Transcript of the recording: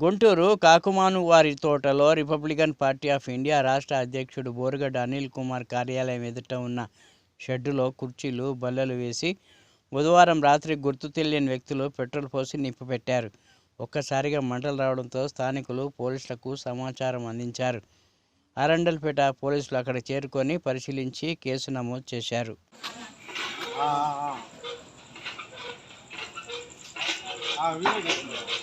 గుంటూరు కాకుమాను వారి తోటలో Republican party of India రాష్ట్ర అధ్యక్షుడు బోరుగడ్డ అనిల్ కుమార్ కార్యాలయం ఎదుట ఉన్న షెడ్డులో కుర్చీలు బల్లలు వేసి బుధవారం రాత్రి గుర్తు తెలియని వ్యక్తులు పెట్రోల్ పోసి నింపిపెట్టారు. ఒక్కసారిగా మంటలు రావడంతో స్థానికులు పోలీసులకు సమాచారం అందించారు. అరండల్పేట పోలీసులు అక్కడ చేరుకొని పరిశీలించి కేసు నమోదు చేశారు. వీడియో